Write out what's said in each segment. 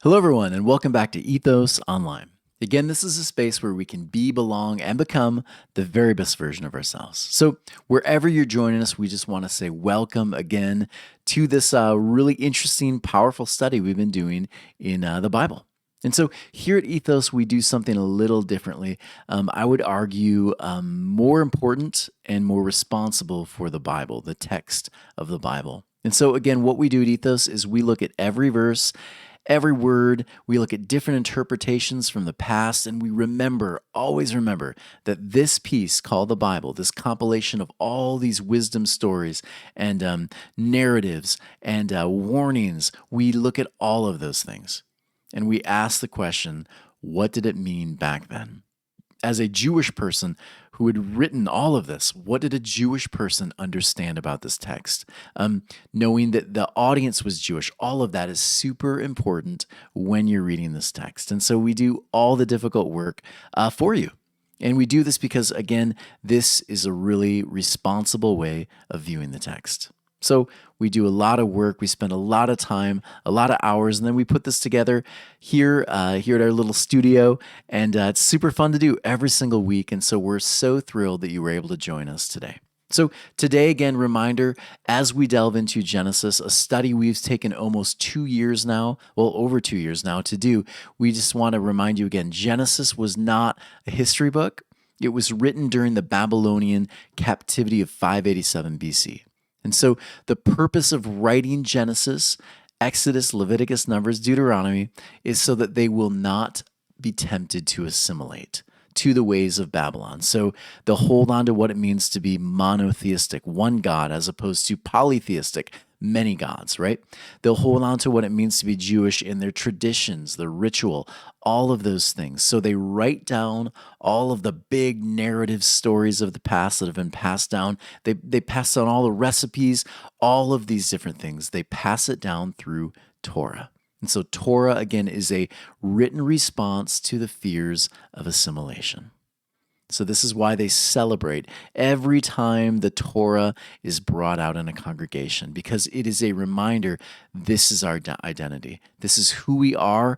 Hello, everyone, and welcome back to Ethos Online. Again, this is a space where we can be, belong, and become the very best version of ourselves. So, wherever you're joining us, we just want to say welcome again to this really interesting, powerful study we've been doing in the Bible. And so, here at Ethos, we do something a little differently. I would argue more important and more responsible for the Bible, the text of the Bible. And so, again, what we do at Ethos is we look at every verse, every word, we look at different interpretations from the past, and we remember, always remember, that this piece called the Bible, this compilation of all these wisdom stories and narratives and warnings, we look at all of those things. And we ask the question, what did it mean back then? As a Jewish person who had written all of this, what did a Jewish person understand about this text? Knowing that the audience was Jewish, all of that is super important when you're reading this text. And so we do all the difficult work for you. And we do this because, again, this is a really responsible way of viewing the text. So we do a lot of work, we spend a lot of time, a lot of hours, and then we put this together here at our little studio, and it's super fun to do every single week, and so we're so thrilled that you were able to join us today. So today, again, reminder, as we delve into Genesis, a study we've taken almost 2 years now, well, over 2 years now to do, we just want to remind you again, Genesis was not a history book. It was written during the Babylonian captivity of 587 BC. And so the purpose of writing Genesis, Exodus, Leviticus, Numbers, Deuteronomy is so that they will not be tempted to assimilate to the ways of Babylon. So they'll hold on to what it means to be monotheistic, one God, as opposed to polytheistic, many gods, right? They'll hold on to what it means to be Jewish in their traditions, their ritual, all of those things. So they write down all of the big narrative stories of the past that have been passed down. They pass down all the recipes, all of these different things. They pass it down through Torah. And so Torah, again, is a written response to the fears of assimilation. So this is why they celebrate every time the Torah is brought out in a congregation, because it is a reminder, this is our identity. This is who we are,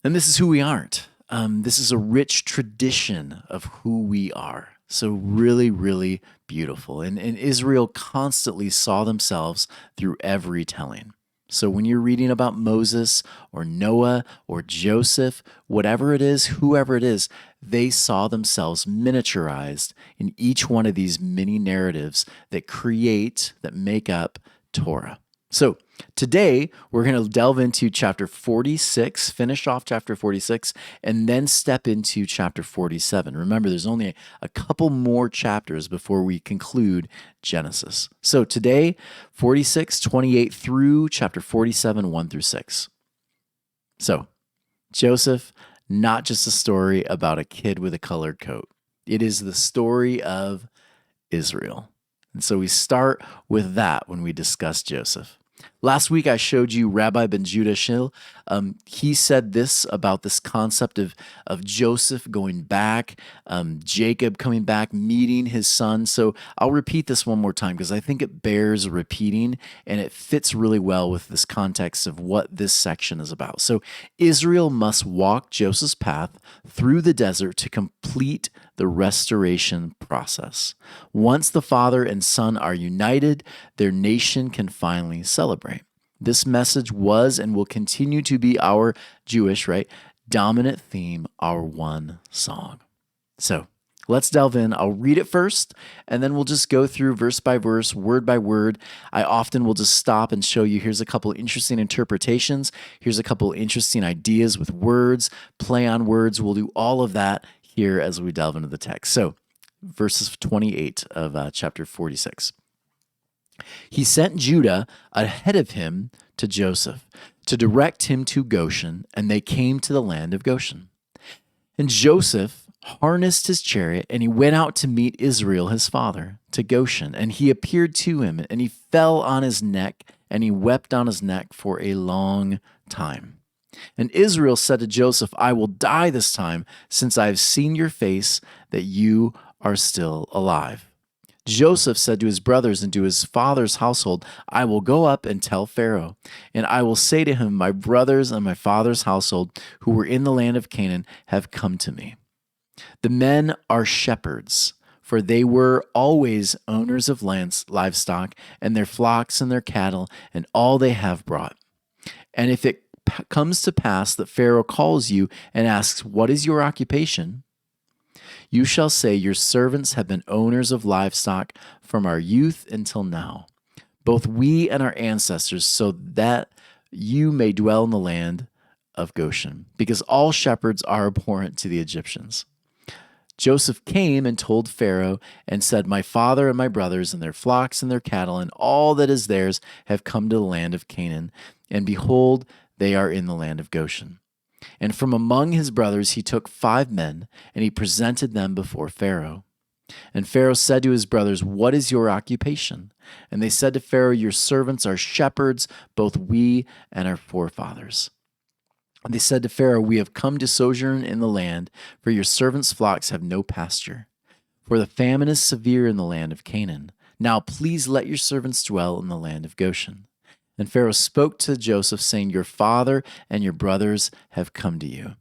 and this is who we aren't. This is a rich tradition of who we are. So really, really beautiful. And Israel constantly saw themselves through every telling. So when you're reading about Moses or Noah or Joseph, whatever it is, whoever it is, they saw themselves miniaturized in each one of these mini narratives that make up Torah. So today we're going to delve into chapter 46, finish off chapter 46, and then step into chapter 47. Remember, there's only a couple more chapters before we conclude Genesis. So today, 46, 28 through chapter 47, 1 through 6. So Joseph, not just a story about a kid with a colored coat. It is the story of Israel. And so we start with that when we discuss Joseph. Last week, I showed you Rabbi Ben Judah Shil. He said this about this concept of Joseph going back, Jacob coming back, meeting his son. So I'll repeat this one more time because I think it bears repeating and it fits really well with this context of what this section is about. So Israel must walk Joseph's path through the desert to complete the restoration process. Once the father and son are united, their nation can finally celebrate. This message was and will continue to be our Jewish, dominant theme, our one song. So let's delve in. I'll read it first, and then we'll just go through verse by verse, word by word. I often will just stop and show you, here's a couple interesting interpretations. Here's a couple interesting ideas with words, play on words. We'll do all of that here as we delve into the text. So verses 28 of chapter 46. He sent Judah ahead of him to Joseph to direct him to Goshen, and they came to the land of Goshen. And Joseph harnessed his chariot, and he went out to meet Israel his father to Goshen. And he appeared to him, and he fell on his neck, and he wept on his neck for a long time. And Israel said to Joseph, I will die this time, since I have seen your face, that you are still alive. Joseph said to his brothers and to his father's household, I will go up and tell Pharaoh, and I will say to him, my brothers and my father's household who were in the land of Canaan have come to me. The men are shepherds, for they were always owners of livestock and their flocks and their cattle and all they have brought. And if it comes to pass that Pharaoh calls you and asks, what is your occupation? You shall say, your servants have been owners of livestock from our youth until now, both we and our ancestors, so that you may dwell in the land of Goshen, because all shepherds are abhorrent to the Egyptians. Joseph came and told Pharaoh and said, my father and my brothers and their flocks and their cattle and all that is theirs have come to the land of Canaan, and behold, they are in the land of Goshen. And from among his brothers he took 5 men, and he presented them before Pharaoh. And Pharaoh said to his brothers, what is your occupation? And they said to Pharaoh, your servants are shepherds, both we and our forefathers. And they said to Pharaoh, we have come to sojourn in the land, for your servants' flocks have no pasture. For the famine is severe in the land of Canaan. Now please let your servants dwell in the land of Goshen. And Pharaoh spoke to Joseph, saying, your father and your brothers have come to you.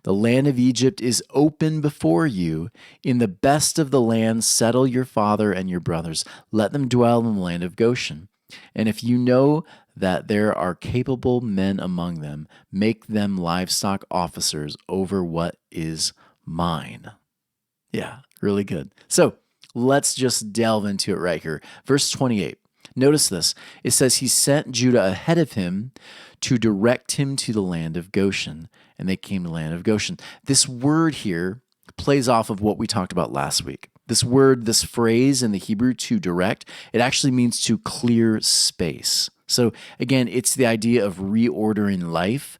The land of Egypt is open before you. In the best of the land settle your father and your brothers. Let them dwell in the land of Goshen. And if you know that there are capable men among them, make them livestock officers over what is mine. Yeah, really good. So let's just delve into it right here. Verse 28. Notice this. It says he sent Judah ahead of him to direct him to the land of Goshen, and they came to the land of Goshen. This word here plays off of what we talked about last week. This word, this phrase in the Hebrew, to direct, it actually means to clear space. So again, it's the idea of reordering life.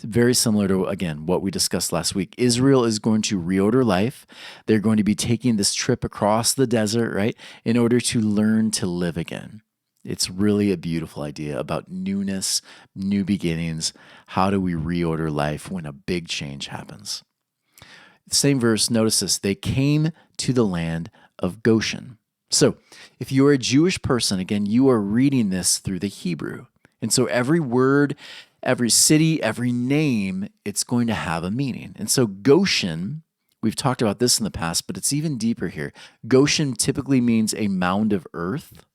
Very similar to, again, what we discussed last week. Israel is going to reorder life. They're going to be taking this trip across the desert, right, in order to learn to live again. It's really a beautiful idea about newness, new beginnings. How do we reorder life when a big change happens? Same verse, notice this. They came to the land of Goshen. So if you're a Jewish person, again, you are reading this through the Hebrew. And so every word, every city, every name, it's going to have a meaning. And so Goshen, we've talked about this in the past, but it's even deeper here. Goshen typically means a mound of earth.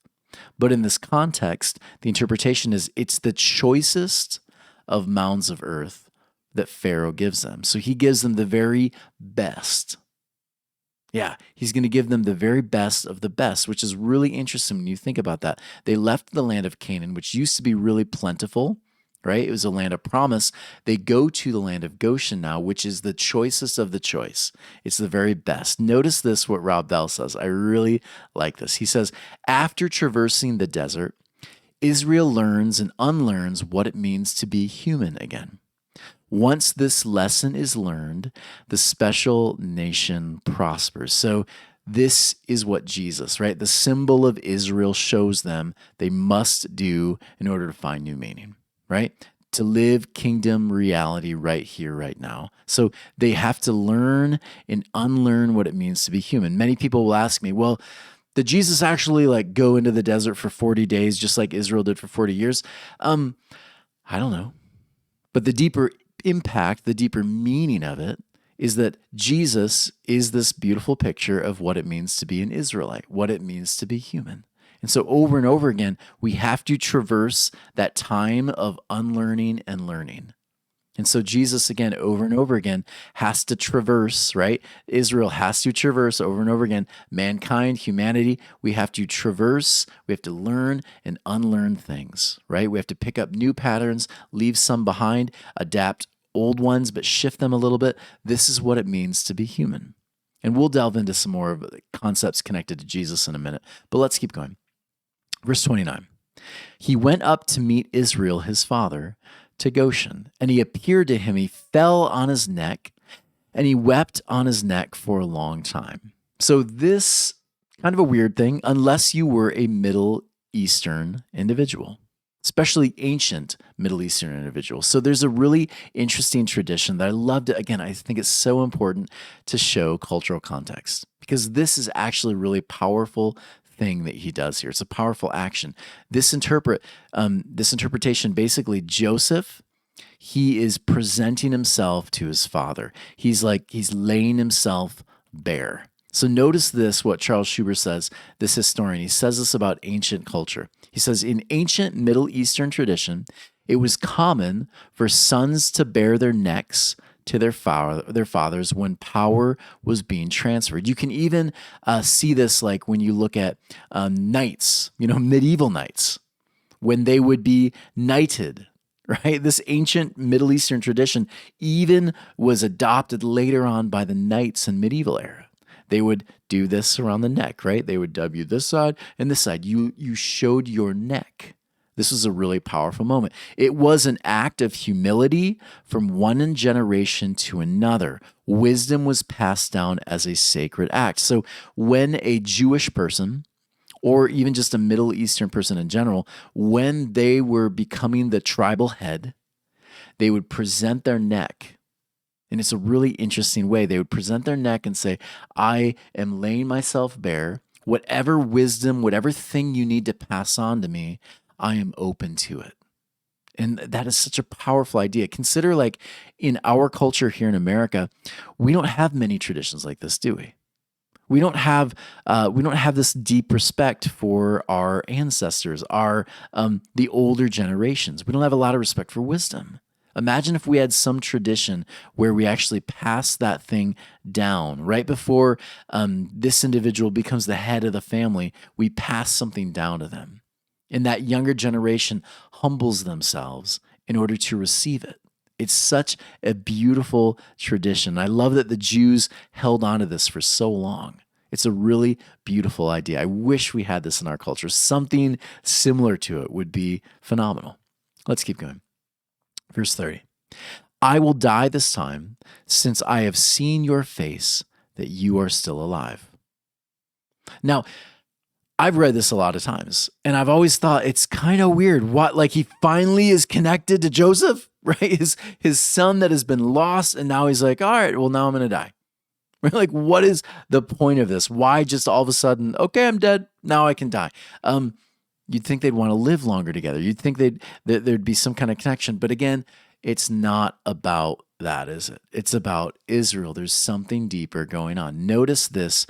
But in this context, the interpretation is it's the choicest of mounds of earth that Pharaoh gives them. So he gives them the very best. Yeah, he's going to give them the very best of the best, which is really interesting when you think about that. They left the land of Canaan, which used to be really plentiful, right? It was a land of promise. They go to the land of Goshen now, which is the choicest of the choice. It's the very best. Notice this, what Rob Bell says. I really like this. He says, after traversing the desert, Israel learns and unlearns what it means to be human again. Once this lesson is learned, the special nation prospers. So this is what Jesus, right? The symbol of Israel shows them they must do in order to find new meaning, right? To live kingdom reality right here, right now. So they have to learn and unlearn what it means to be human. Many people will ask me, well, did Jesus actually go into the desert for 40 days just like Israel did for 40 years? I don't know. But the deeper impact, the deeper meaning of it is that Jesus is this beautiful picture of what it means to be an Israelite, what it means to be human. And so over and over again, we have to traverse that time of unlearning and learning. And so Jesus, again, over and over again, has to traverse, right? Israel has to traverse over and over again. Mankind, humanity, we have to traverse, we have to learn and unlearn things, right? We have to pick up new patterns, leave some behind, adapt old ones, but shift them a little bit. This is what it means to be human. And we'll delve into some more of the concepts connected to Jesus in a minute, but let's keep going. Verse 29, he went up to meet Israel, his father, to Goshen, and he appeared to him. He fell on his neck, and he wept on his neck for a long time. So this kind of a weird thing, unless you were a Middle Eastern individual. especially ancient Middle Eastern individuals. So there's a really interesting tradition that I love to, again, I think it's so important to show cultural context because this is actually a really powerful thing that he does here. It's a powerful action. This interpretation, basically, Joseph, he is presenting himself to his father. He's laying himself bare. So notice this, what Charles Schubert says, this historian. He says this about ancient culture. He says, in ancient Middle Eastern tradition, it was common for sons to bare their necks to their fathers when power was being transferred. You can even see this like when you look at knights, medieval knights, when they would be knighted, right? This ancient Middle Eastern tradition even was adopted later on by the knights in medieval era. They would do this around the neck, right? They would W this side and this side. You showed your neck. This was a really powerful moment. It was an act of humility from one generation to another. Wisdom was passed down as a sacred act. So when a Jewish person, or even just a Middle Eastern person in general, when they were becoming the tribal head, they would present their neck. And it's a really interesting way. They would present their neck and say, I am laying myself bare. Whatever wisdom, whatever thing you need to pass on to me, I am open to it. And that is such a powerful idea. Consider like in our culture here in America, we don't have many traditions like this, do we? We don't have this deep respect for our ancestors, the older generations. We don't have a lot of respect for wisdom. Imagine if we had some tradition where we actually pass that thing down right before this individual becomes the head of the family. We pass something down to them, and that younger generation humbles themselves in order to receive it. It's such a beautiful tradition. I love that the Jews held on to this for so long. It's a really beautiful idea. I wish we had this in our culture. Something similar to it would be phenomenal. Let's keep going. Verse 30. I will die this time, since I have seen your face, that you are still alive. Now, I've read this a lot of times, and I've always thought it's kind of weird. What, like he finally is connected to Joseph, right? His son that has been lost, and now he's like, all right, well, now I'm going to die. Right? Like, what is the point of this? Why just all of a sudden, okay, I'm dead, now I can die? You'd think they'd want to live longer together. You'd think there'd be some kind of connection. But again, it's not about that, is it? It's about Israel. There's something deeper going on. Notice this.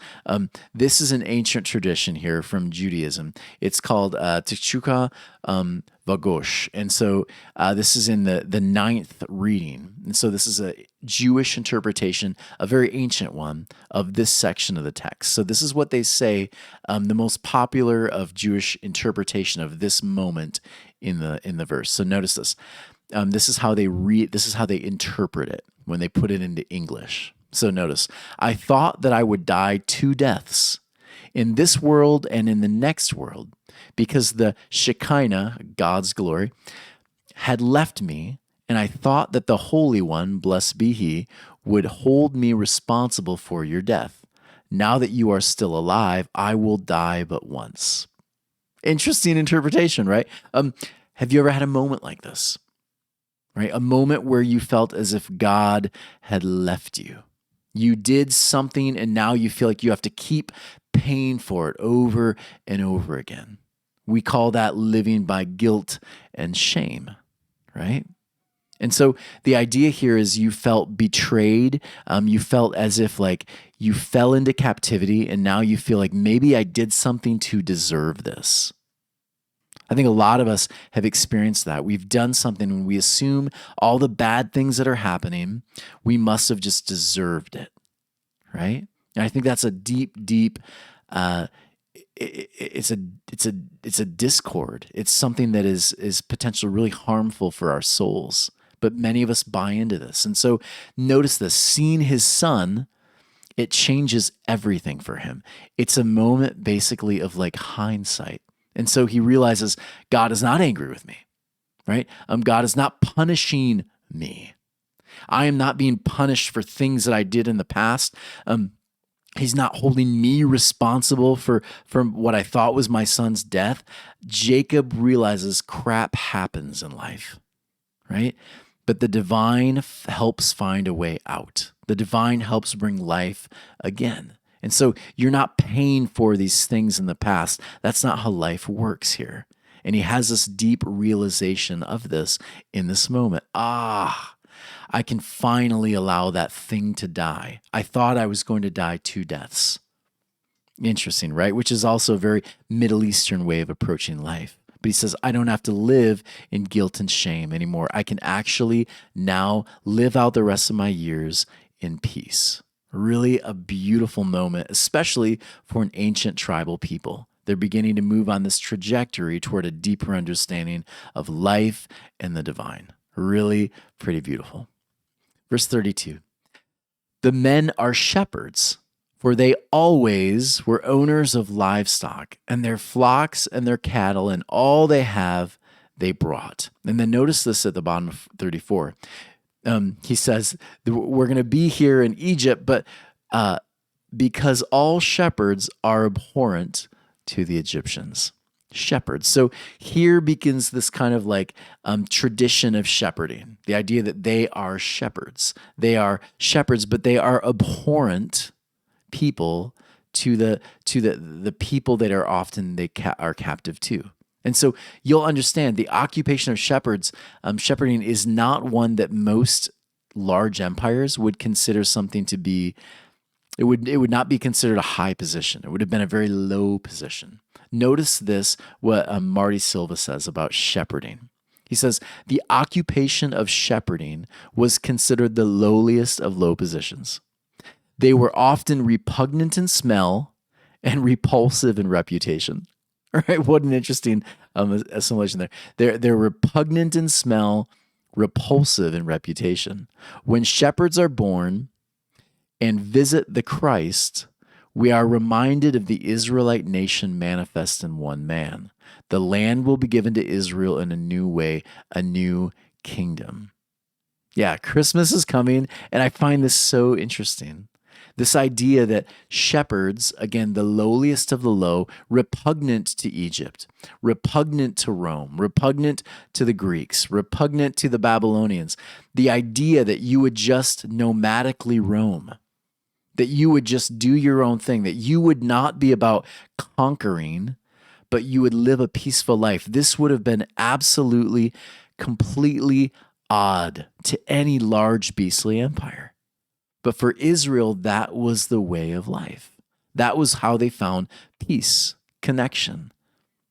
This is an ancient tradition here from Judaism. It's called Tichuka Vagosh. And so this is in the ninth reading. And so this is a Jewish interpretation, a very ancient one, of this section of the text. So this is what they say, the most popular of Jewish interpretation of this moment in the verse. So notice this. This is how they read. This is how they interpret it when they put it into English. So notice, I thought that I would die two deaths in this world and in the next world, because the Shekinah, God's glory, had left me, and I thought that the Holy One, blessed be He, would hold me responsible for your death. Now that you are still alive, I will die but once. Interesting interpretation, right? Have you ever had a moment like this? Right? A moment where you felt as if God had left you. You did something and now you feel like you have to keep paying for it over and over again. We call that living by guilt and shame, right? And so the idea here is you felt betrayed. You felt as if like you fell into captivity and now you feel like maybe I did something to deserve this. I think a lot of us have experienced that. We've done something when we assume all the bad things that are happening, we must have just deserved it, right? And I think that's a deep, it's a discord. It's something that is potentially really harmful for our souls. But many of us buy into this. And so notice this, seeing his son, it changes everything for him. It's a moment basically of like hindsight. And so he realizes God is not angry with me, right? God is not punishing me. I am not being punished for things that I did in the past. He's not holding me responsible for what I thought was my son's death. Jacob realizes crap happens in life, right? But the divine helps find a way out. The divine helps bring life again. And so you're not paying for these things in the past. That's not how life works here. And he has this deep realization of this in this moment. I can finally allow that thing to die. I thought I was going to die two deaths. Interesting, right? Which is also a very Middle Eastern way of approaching life. But he says, I don't have to live in guilt and shame anymore. I can actually now live out the rest of my years in peace. Really a beautiful moment, especially for an ancient tribal people. They're beginning to move on this trajectory toward a deeper understanding of life and the divine. Really pretty beautiful. Verse 32, the men are shepherds, for they always were owners of livestock, and their flocks and their cattle and all they have they brought. And then notice this at the bottom of 34. He says, we're going to be here in Egypt, but because all shepherds are abhorrent to the Egyptians. Shepherds. So here begins this kind of like tradition of shepherding. The idea that they are shepherds. They are shepherds, but they are abhorrent people to the people that are often they are captive to. And so you'll understand the occupation of shepherds, shepherding is not one that most large empires would consider something to be. It would not be considered a high position. It would have been a very low position. Notice this, what Marty Silva says about shepherding. He says, the occupation of shepherding was considered the lowliest of low positions. They were often repugnant in smell and repulsive in reputation. All right, what an interesting assimilation there. They're repugnant in smell, repulsive in reputation. When shepherds are born and visit the Christ, we are reminded of the Israelite nation manifest in one man. The land will be given to Israel in a new way, a new kingdom. Yeah, Christmas is coming, and I find this so interesting. This idea that shepherds, again, the lowliest of the low, repugnant to Egypt, repugnant to Rome, repugnant to the Greeks, repugnant to the Babylonians. The idea that you would just nomadically roam, that you would just do your own thing, that you would not be about conquering, but you would live a peaceful life. This would have been absolutely, completely odd to any large beastly empire. But for Israel, that was the way of life. That was how they found peace, connection.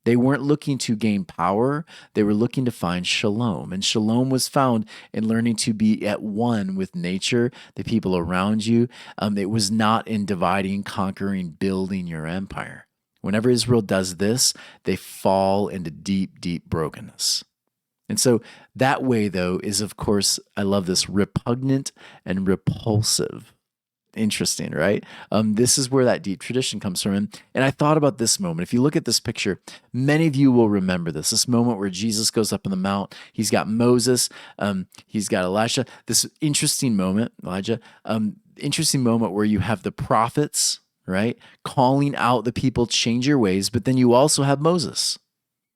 They weren't looking to gain power. They were looking to find shalom. And shalom was found in learning to be at one with nature, the people around you. It was not in dividing, conquering, building your empire. Whenever Israel does this, they fall into deep, deep brokenness. And so that way, though, is, of course, I love this, repugnant and repulsive. Interesting, right? This is where that deep tradition comes from. And I thought about this moment. If you look at this picture, many of you will remember this moment where Jesus goes up on the mount. He's got Moses. He's got Elisha. This interesting moment, Elijah, interesting moment where you have the prophets, right, calling out the people, change your ways. But then you also have Moses.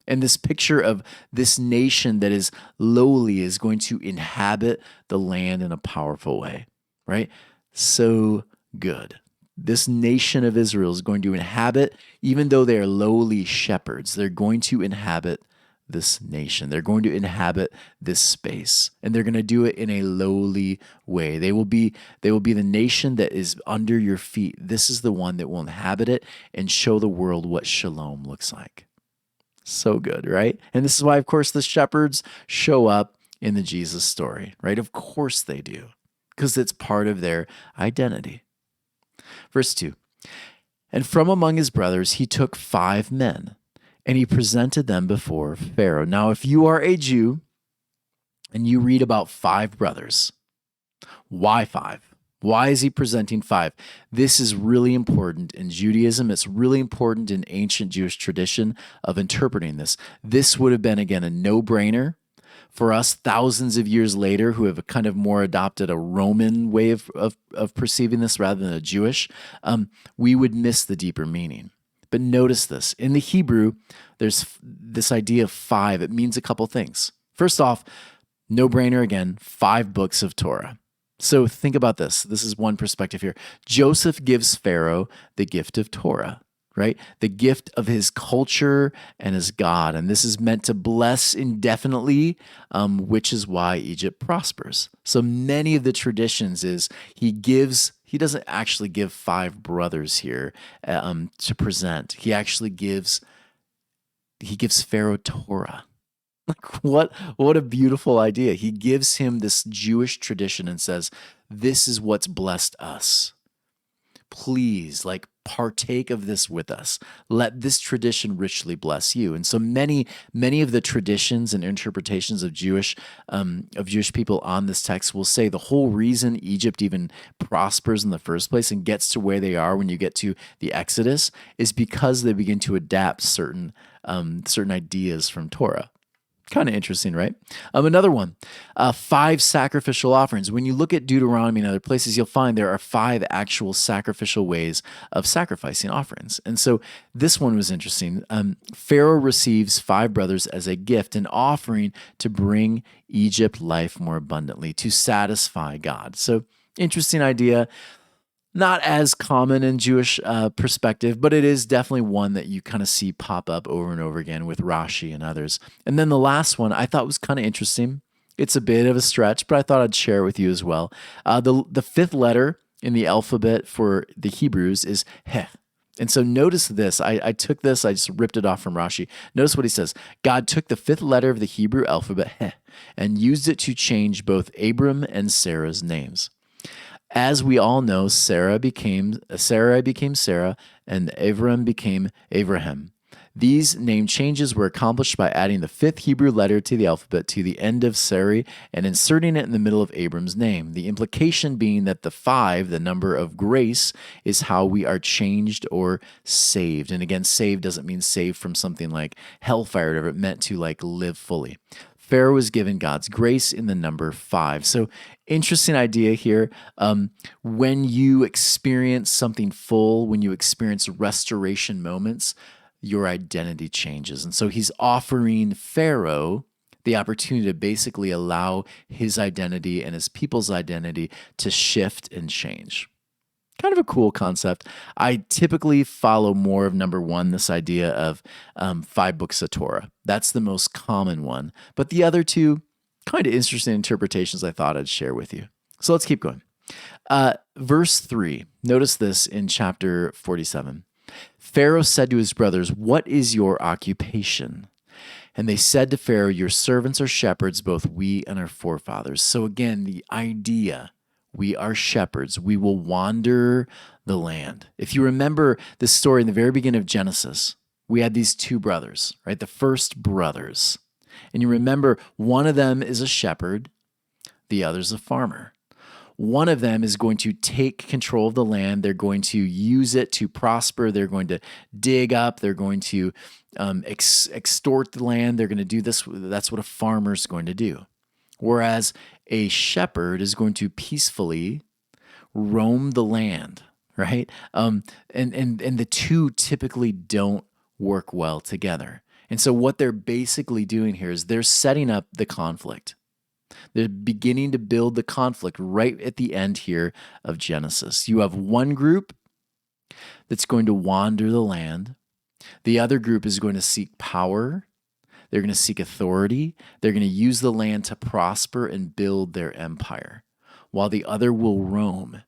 And this picture of this nation that is lowly is going to inhabit the land in a powerful way, right? So good. This nation of Israel is going to inhabit, even though they are lowly shepherds, they're going to inhabit this nation. They're going to inhabit this space, and they're going to do it in a lowly way. They will be the nation that is under your feet. This is the one that will inhabit it and show the world what shalom looks like. So good, right? And this is why, of course, the shepherds show up in the Jesus story, right? Of course they do, because it's part of their identity. Verse 2, and from among his brothers he took 5 men, and he presented them before Pharaoh. Now, if you are a Jew and you read about 5 brothers, why 5? Why is he presenting 5? This is really important in Judaism. It's really important in ancient Jewish tradition of interpreting this. This would have been, again, a no-brainer For us, thousands of years later, who have kind of more adopted a Roman way of perceiving this rather than a Jewish, we would miss the deeper meaning. But notice this. In the Hebrew, there's this idea of 5. It means a couple things. First off, no brainer again, 5 books of Torah. So think about this. This is one perspective here. Joseph gives Pharaoh the gift of Torah, right? The gift of his culture and his God. And this is meant to bless indefinitely, which is why Egypt prospers. So many of the traditions is he doesn't actually give 5 brothers here to present. He actually gives Pharaoh Torah. Like what a beautiful idea. He gives him this Jewish tradition and says, this is what's blessed us. Please, partake of this with us. Let this tradition richly bless you. And so many of the traditions and interpretations of Jewish people on this text will say the whole reason Egypt even prospers in the first place and gets to where they are when you get to the Exodus is because they begin to adapt certain ideas from Torah. Kind of interesting, right? Another one, 5 sacrificial offerings. When you look at Deuteronomy and other places, you'll find there are 5 actual sacrificial ways of sacrificing offerings. And so this one was interesting. Pharaoh receives 5 brothers as a gift, an offering to bring Egypt life more abundantly, to satisfy God. So interesting idea. Not as common in Jewish perspective, but it is definitely one that you kind of see pop up over and over again with Rashi and others. And then the last one I thought was kind of interesting. It's a bit of a stretch, but I thought I'd share it with you as well. The 5th letter in the alphabet for the Hebrews is Heh. And so notice this. I took this, I just ripped it off from Rashi. Notice what he says. God took the 5th letter of the Hebrew alphabet, Heh, and used it to change both Abram and Sarah's names. As we all know, Sarah became Sarah, and Avram became Abraham. These name changes were accomplished by adding the 5th Hebrew letter to the alphabet to the end of Sarai and inserting it in the middle of Abram's name. The implication being that the 5, the number of grace, is how we are changed or saved. And again, saved doesn't mean saved from something like hellfire or whatever. It meant to live fully. Pharaoh was given God's grace in the number 5. So interesting idea here. When you experience something full, when you experience restoration moments, your identity changes. And so he's offering Pharaoh the opportunity to basically allow his identity and his people's identity to shift and change. Kind of a cool concept. I typically follow more of number 1, this idea of 5 books of Torah. That's the most common one. But the other 2, kind of interesting interpretations I thought I'd share with you. So let's keep going. Verse 3, notice this in chapter 47. Pharaoh said to his brothers, "What is your occupation?" And they said to Pharaoh, "Your servants are shepherds, both we and our forefathers." So again, the idea, we are shepherds. We will wander the land. If you remember the story in the very beginning of Genesis, we had these 2 brothers, right? The first brothers. And you remember one of them is a shepherd, the other's a farmer. One of them is going to take control of the land. They're going to use it to prosper. They're going to dig up. They're going to extort the land. They're going to do this. That's what a farmer is going to do. Whereas a shepherd is going to peacefully roam the land, right? And the 2 typically don't work well together. And so what they're basically doing here is they're setting up the conflict. They're beginning to build the conflict right at the end here of Genesis. You have one group that's going to wander the land. The other group is going to seek power. They're going to seek authority. They're going to use the land to prosper and build their empire, while the other will roam.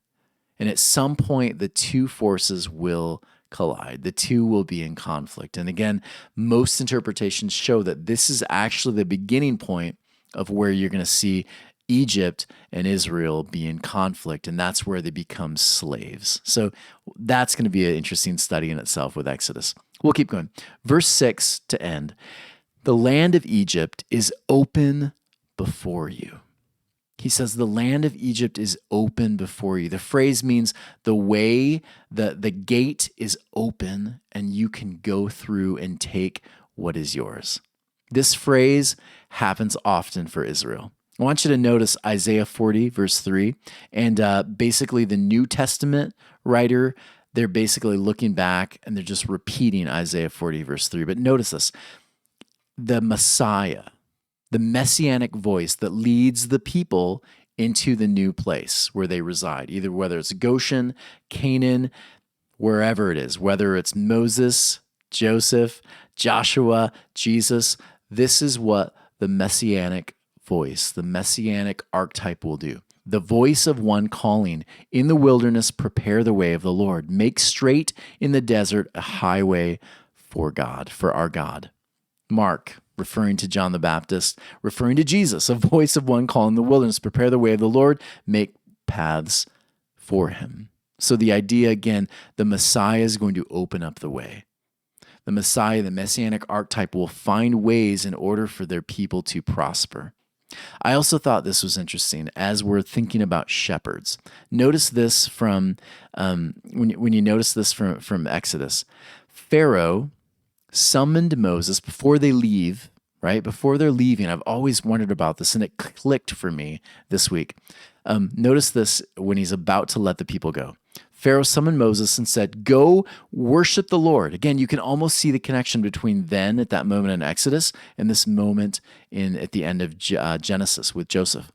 And at some point, the 2 forces will collide. The 2 will be in conflict. And again, most interpretations show that this is actually the beginning point of where you're going to see Egypt and Israel be in conflict, and that's where they become slaves. So that's going to be an interesting study in itself with Exodus. We'll keep going. Verse 6 to end. The land of Egypt is open before you. He says the land of Egypt is open before you. The phrase means the way, the gate is open, and you can go through and take what is yours. This phrase happens often for Israel. I want you to notice Isaiah 40, verse 3. And basically, the New Testament writer, they're basically looking back and they're just repeating Isaiah 40, verse 3. But notice this, the Messiah, the messianic voice that leads the people into the new place where they reside, either whether it's Goshen, Canaan, wherever it is, whether it's Moses, Joseph, Joshua, Jesus. This is what the messianic voice, the messianic archetype will do. The voice of one calling, in the wilderness, prepare the way of the Lord. Make straight in the desert a highway for God, for our God. Mark, referring to John the Baptist, referring to Jesus, a voice of one calling in the wilderness, prepare the way of the Lord, make paths for him. So the idea, again, the Messiah is going to open up the way. The Messiah, the messianic archetype, will find ways in order for their people to prosper. I also thought this was interesting as we're thinking about shepherds. Notice this from, when you notice this from Exodus. Pharaoh summoned Moses before they leave, right? Before they're leaving. I've always wondered about this, and it clicked for me this week. Notice this when he's about to let the people go. Pharaoh summoned Moses and said, go worship the Lord. Again, you can almost see the connection between then at that moment in Exodus and this moment at the end of Genesis with Joseph.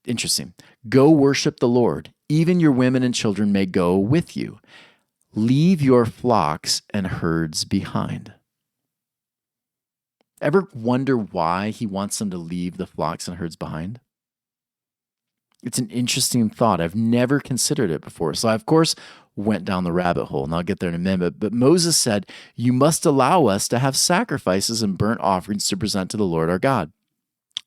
Interesting. Go worship the Lord. Even your women and children may go with you. Leave your flocks and herds behind. Ever wonder why he wants them to leave the flocks and herds behind? It's an interesting thought. I've never considered it before. So I, of course, went down the rabbit hole, and I'll get there in a minute. But Moses said, you must allow us to have sacrifices and burnt offerings to present to the Lord our God.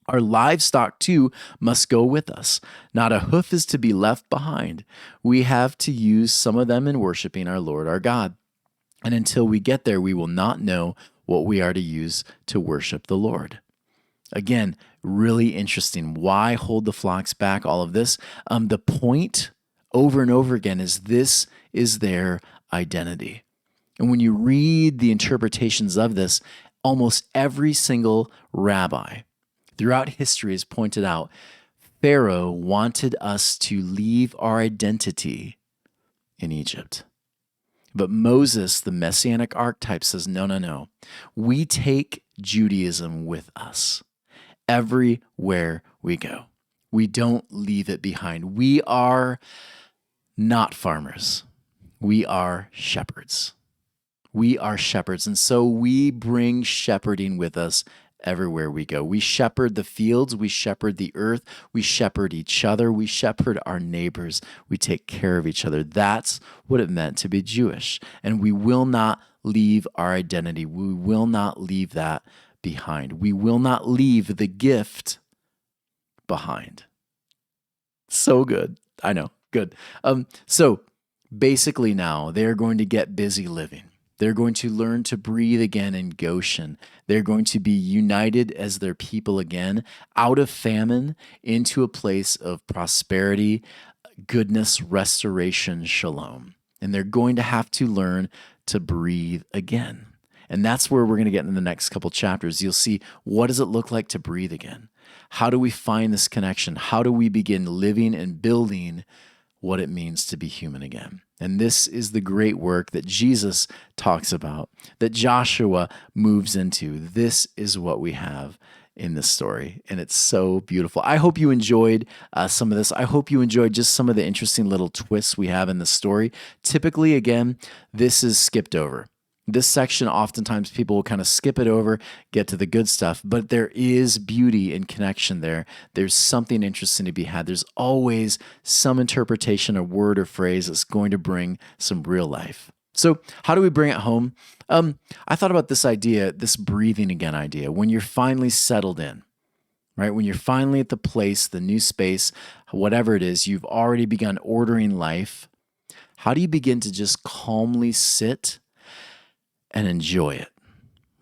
Our livestock, too, must go with us. Not a hoof is to be left behind. We have to use some of them in worshiping our Lord our God. And until we get there, we will not know what we are to use to worship the Lord. Again, really interesting. Why hold the flocks back? All of this. The point over and over again is this is their identity. And when you read the interpretations of this, almost every single rabbi throughout history has pointed out Pharaoh wanted us to leave our identity in Egypt. But Moses, the messianic archetype, says, no, no, no. We take Judaism with us everywhere we go. We don't leave it behind. We are not farmers. We are shepherds. We are shepherds. And so we bring shepherding with us everywhere we go. We shepherd the fields. We shepherd the earth. We shepherd each other. We shepherd our neighbors. We take care of each other. That's what it meant to be Jewish. And we will not leave our identity. We will not leave that behind. We will not leave the gift behind. So good. I know. Good. So basically now they're going to get busy living. They're going to learn to breathe again in Goshen. They're going to be united as their people again, out of famine into a place of prosperity, goodness, restoration, shalom. And they're going to have to learn to breathe again. And that's where we're going to get in the next couple chapters. You'll see, what does it look like to breathe again? How do we find this connection? How do we begin living and building what it means to be human again? And this is the great work that Jesus talks about, that Joshua moves into. This is what we have in this story, and it's so beautiful. I hope you enjoyed some of this. I hope you enjoyed just some of the interesting little twists we have in the story. Typically, again, this is skipped over. This section, oftentimes people will kind of skip it over, get to the good stuff, but there is beauty and connection there. There's something interesting to be had. There's always some interpretation, a word or phrase that's going to bring some real life. So how do we bring it home? I thought about this idea, this breathing again idea, when you're finally settled in, right? When you're finally at the place, the new space, whatever it is, you've already begun ordering life. How do you begin to just calmly sit and enjoy it,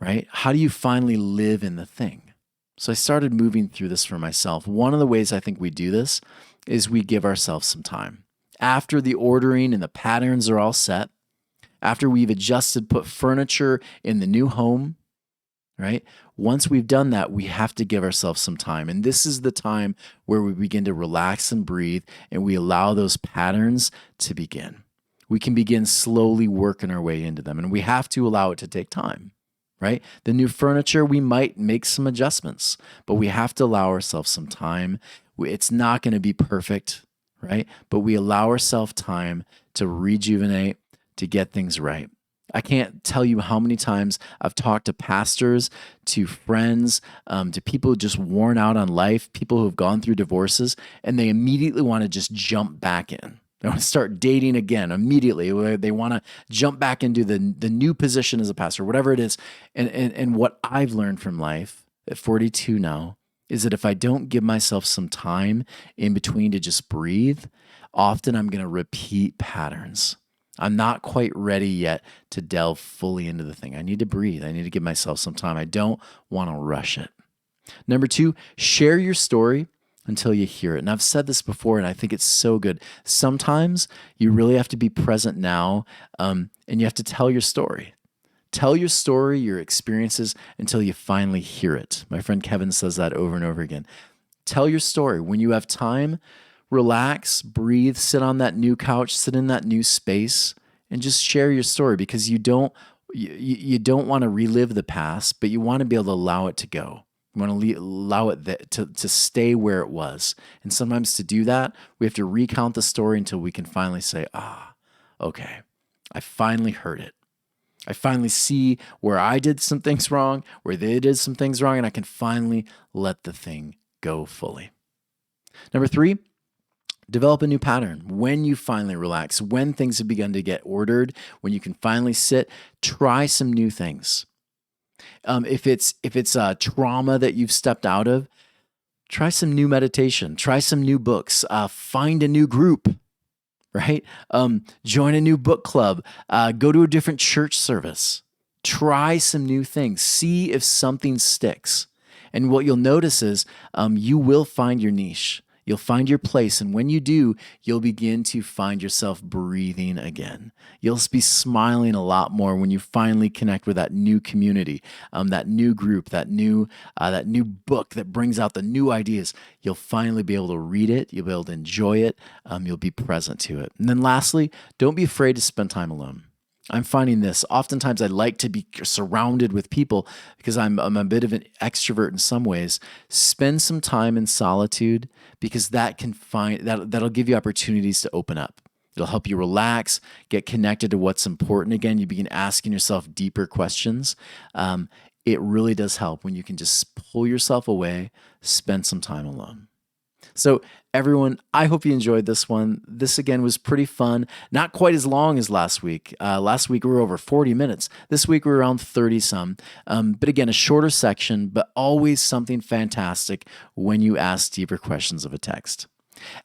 right? How do you finally live in the thing? So I started moving through this for myself. One of the ways I think we do this is we give ourselves some time. After the ordering and the patterns are all set, after we've adjusted, put furniture in the new home, right? once we've done that, we have to give ourselves some time. And this is the time where we begin to relax and breathe, and we allow those patterns to begin. We can begin slowly working our way into them, and we have to allow it to take time, right? The new furniture, we might make some adjustments, but we have to allow ourselves some time. It's not going to be perfect, right? But we allow ourselves time to rejuvenate, to get things right. I can't tell you how many times I've talked to pastors, to friends, to people just worn out on life, people who have gone through divorces, and they immediately want to just jump back in. They want to start dating again immediately. They want to jump back into the new position as a pastor, whatever it is. And what I've learned from life at 42 now is that if I don't give myself some time in between to just breathe, often I'm going to repeat patterns. I'm not quite ready yet to delve fully into the thing. I need to breathe. I need to give myself some time. I don't want to rush it. Number 2, share your story until you hear it. And I've said this before, and I think it's so good. Sometimes you really have to be present now, and you have to tell your story. Tell your story, your experiences, until you finally hear it. My friend Kevin says that over and over again. Tell your story. When you have time, relax, breathe, sit on that new couch, sit in that new space, and just share your story, because you don't want to relive the past, but you want to be able to allow it to go. You want to allow it to stay where it was. And sometimes to do that, we have to recount the story until we can finally say, okay, I finally heard it. I finally see where I did some things wrong, where they did some things wrong, and I can finally let the thing go fully. Number 3, develop a new pattern. When you finally relax, when things have begun to get ordered, when you can finally sit, try some new things. If it's a trauma that you've stepped out of, try some new meditation, try some new books, find a new group, right? Join a new book club, go to a different church service, try some new things, see if something sticks. And what you'll notice is you will find your niche. You'll find your place, and when you do, you'll begin to find yourself breathing again. You'll be smiling a lot more when you finally connect with that new community, that new group, that new book that brings out the new ideas. You'll finally be able to read it. You'll be able to enjoy it. You'll be present to it. And then lastly, don't be afraid to spend time alone. I'm finding this. Oftentimes I like to be surrounded with people because I'm a bit of an extrovert in some ways. Spend some time in solitude, because that'll give you opportunities to open up. It'll help you relax, get connected to what's important again. You begin asking yourself deeper questions. It really does help when you can just pull yourself away, spend some time alone. So everyone, I hope you enjoyed this one. This again was pretty fun. Not quite as long as last week. Last week we were over 40 minutes. This week we're around 30 some. But again, a shorter section, but always something fantastic when you ask deeper questions of a text.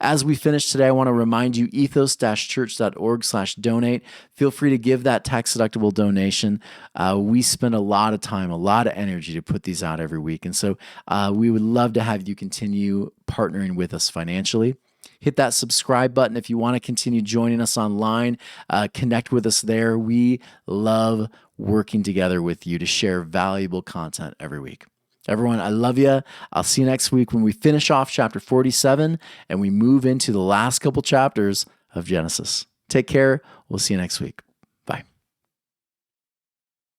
As we finish today, I want to remind you, ethos-church.org/donate. Feel free to give that tax-deductible donation. We spend a lot of time, a lot of energy to put these out every week. And so we would love to have you continue partnering with us financially. Hit that subscribe button if you want to continue joining us online. Connect with us there. We love working together with you to share valuable content every week. Everyone, I love you. I'll see you next week when we finish off chapter 47 and we move into the last couple chapters of Genesis. Take care. We'll see you next week.